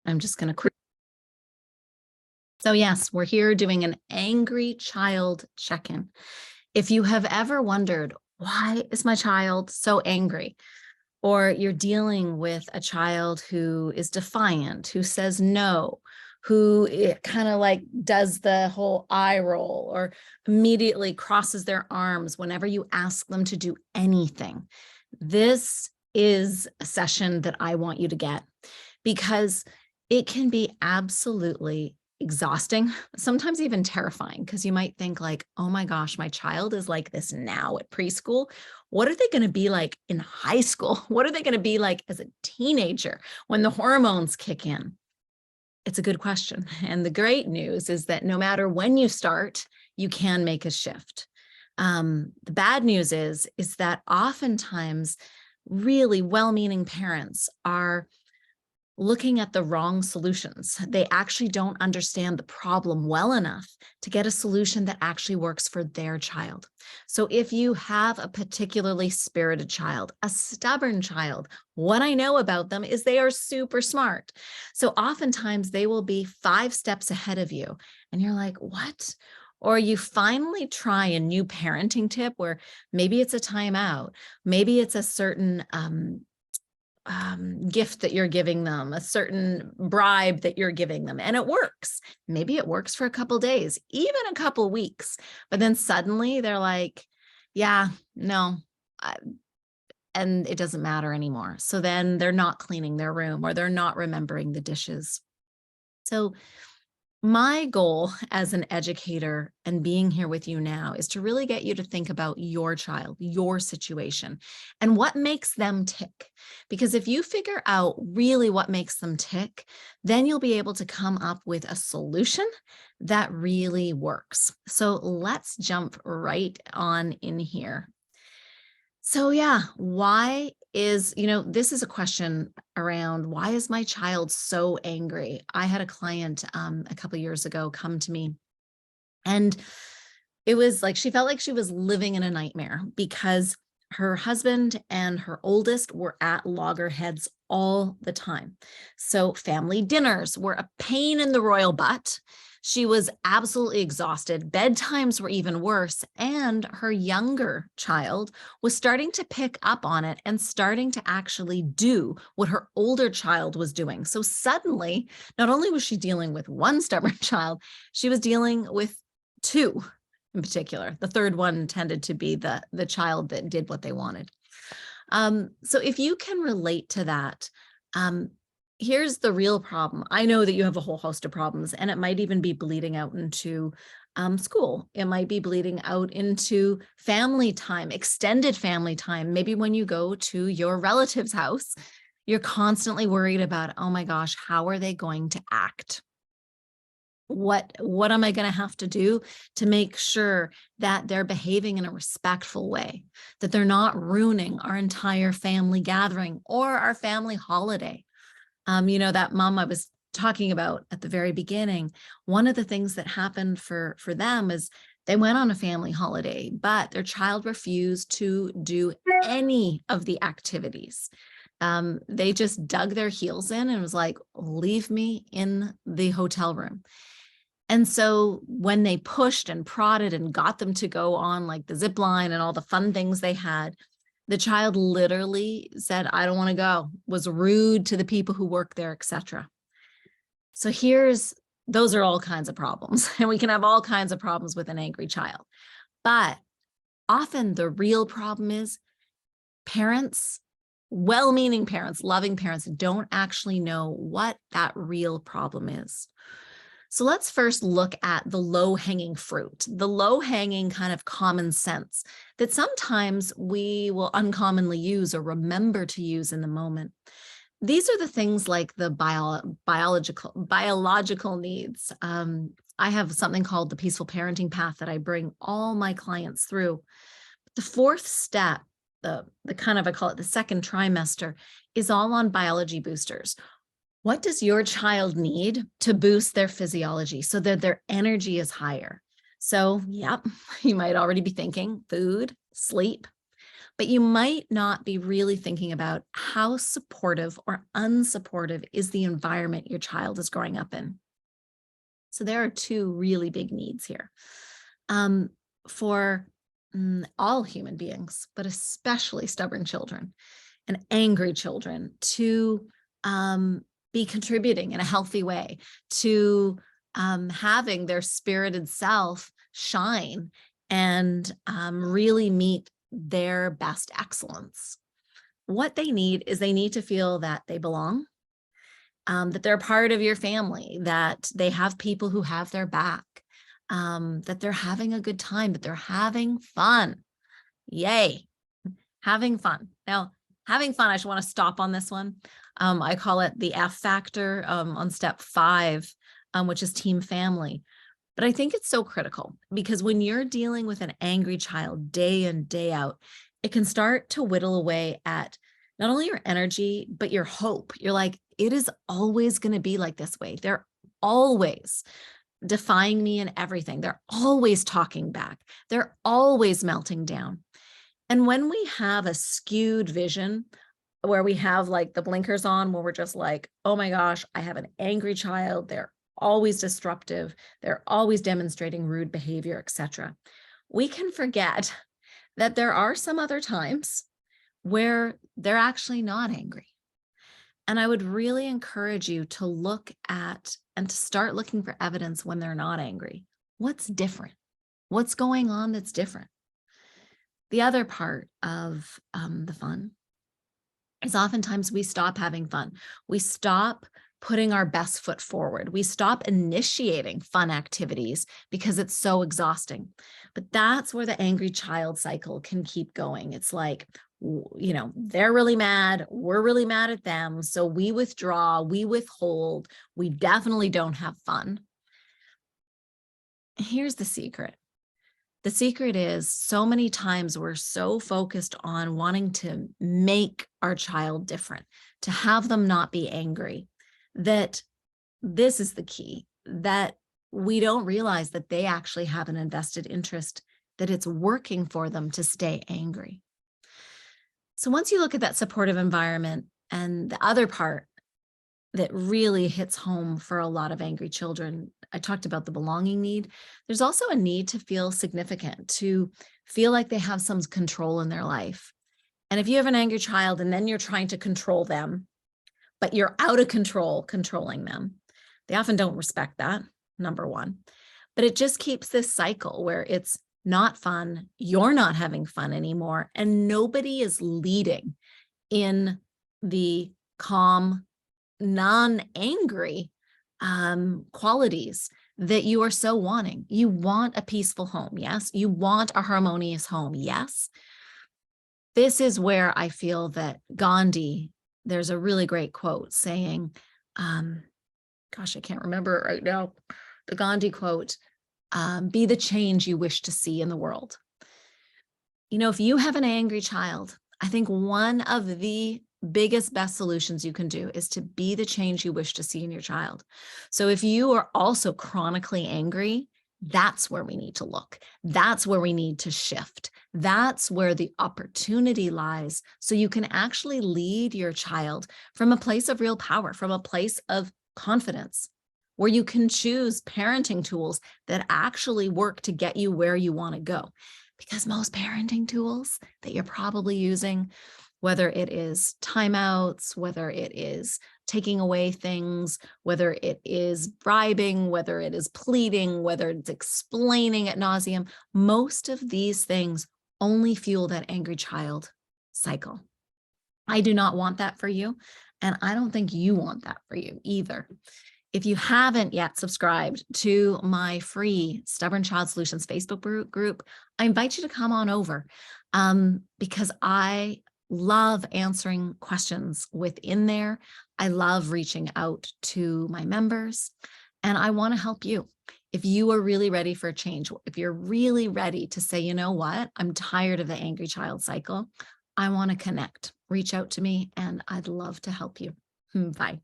I'm just going to. So yes, we're here doing an angry child check-in. If you have ever wondered, why is my child so angry? Or you're dealing with a child who is defiant, who says no, who kind of like does the whole eye roll or immediately crosses their arms whenever you ask them to do anything. This is a session that I want you to get because it can be absolutely exhausting, sometimes even terrifying, because you might think like, oh my gosh, my child is like this now at preschool. What are they going to be like in high school? What are they going to be like as a teenager when the hormones kick in? It's a good question. And the great news is that no matter when you start, you can make a shift. The bad news is that oftentimes really well-meaning parents are looking at the wrong solutions. They actually don't understand the problem well enough to get a solution that actually works for their child. So if you have a particularly spirited child, a stubborn child, what I know about them is they are super smart. So oftentimes they will be 5 steps ahead of you. And you're like, what? Or you finally try a new parenting tip where maybe it's a timeout, maybe it's a certain gift that you're giving them, a certain bribe that you're giving them, and it works. Maybe it works for a couple days, even a couple weeks, but then suddenly they're like, yeah, no, and it doesn't matter anymore. So then they're not cleaning their room or they're not remembering the dishes. So my goal as an educator and being here with you now is to really get you to think about your child, your situation, and what makes them tick. Because if you figure out really what makes them tick, then you'll be able to come up with a solution that really works. So let's jump right on in here. So yeah, why is, this is a question around why is my child so angry? I had a client a couple of years ago come to me, and it was like she felt like she was living in a nightmare because her husband and her oldest were at loggerheads all the time. So family dinners were a pain in the royal butt. She was absolutely exhausted. Bedtimes were even worse. And her younger child was starting to pick up on it and starting to actually do what her older child was doing. So suddenly, not only was she dealing with one stubborn child, she was dealing with 2 in particular. The third one tended to be the child that did what they wanted. So if you can relate to that, here's the real problem. I know that you have a whole host of problems, and it might even be bleeding out into school. It might be bleeding out into family time, extended family time. Maybe when you go to your relative's house, you're constantly worried about, oh my gosh, how are they going to act? What am I going to have to do to make sure that they're behaving in a respectful way, that they're not ruining our entire family gathering or our family holiday? That mom I was talking about at the very beginning, one of the things that happened for them is they went on a family holiday, but their child refused to do any of the activities. They just dug their heels in and was like, leave me in the hotel room. And so when they pushed and prodded and got them to go on like the zip line and all the fun things they had, the child literally said, I don't want to go, was rude to the people who work there, etc. So those are all kinds of problems. And we can have all kinds of problems with an angry child. But often the real problem is parents, well-meaning parents, loving parents, don't actually know what that real problem is. So let's first look at the low-hanging fruit, the low-hanging kind of common sense that sometimes we will uncommonly use or remember to use in the moment. These are the things like the biological needs. I have something called the peaceful parenting path that I bring all my clients through. The 4th step, the kind of, I call it the 2nd trimester, is all on biology boosters. What does your child need to boost their physiology so that their energy is higher? So, yep, you might already be thinking food, sleep. but you might not be really thinking about how supportive or unsupportive is the environment your child is growing up in. So there are two really big needs here for all human beings, but especially stubborn children and angry children to be contributing in a healthy way, to having their spirited self shine and really meet their best excellence. What they need is they need to feel that they belong, that they're part of your family, that they have people who have their back, that they're having a good time, that they're having fun. Yay, having fun. Now, having fun, I just want to stop on this one. I call it the F factor on step 5, which is team family. But I think it's so critical because when you're dealing with an angry child day in, day out, it can start to whittle away at not only your energy, but your hope. You're like, it is always going to be like this way. They're always defying me in everything. They're always talking back. They're always melting down. And when we have a skewed vision where we have like the blinkers on, where we're just like, oh my gosh, I have an angry child. They're always disruptive. They're always demonstrating rude behavior, etc. We can forget that there are some other times where they're actually not angry. And I would really encourage you to look at and to start looking for evidence when they're not angry. What's different? What's going on that's different? The other part of the fun is oftentimes we stop having fun. We stop putting our best foot forward. We stop initiating fun activities because it's so exhausting. But that's where the angry child cycle can keep going. It's like, you know, they're really mad. We're really mad at them. So we withdraw, we withhold. We definitely don't have fun. Here's the secret. The secret is so many times we're so focused on wanting to make our child different, to have them not be angry, that this is the key, that we don't realize that they actually have an invested interest, that it's working for them to stay angry. So once you look at that supportive environment, and the other part that really hits home for a lot of angry children, I talked about the belonging need. There's also a need to feel significant, to feel like they have some control in their life. And if you have an angry child and then you're trying to control them, but you're out of control controlling them, they often don't respect that, number one. But it just keeps this cycle where it's not fun, you're not having fun anymore, and nobody is leading in the calm, non-angry qualities that you are so wanting. You want a peaceful home, yes. You want a harmonious home, yes. This is where I feel that Gandhi, there's a really great quote saying, gosh, I can't remember it right now, the Gandhi quote, be the change you wish to see in the world. You know, if you have an angry child, I think one of the biggest, best solutions you can do is to be the change you wish to see in your child. So if you are also chronically angry, that's where we need to look. That's where we need to shift. That's where the opportunity lies. So you can actually lead your child from a place of real power, from a place of confidence, where you can choose parenting tools that actually work to get you where you want to go. Because most parenting tools that you're probably using, whether it is timeouts, whether it is taking away things, whether it is bribing, whether it is pleading, whether it's explaining ad nauseum, most of these things only fuel that angry child cycle. I do not want that for you, and I don't think you want that for you either. If you haven't yet subscribed to my free Stubborn Child Solutions Facebook group, I invite you to come on over because I love answering questions within there. I love reaching out to my members, and I want to help you. If you are really ready for a change, if you're really ready to say, you know what, I'm tired of the angry child cycle, I want to connect, reach out to me, and I'd love to help you. Bye.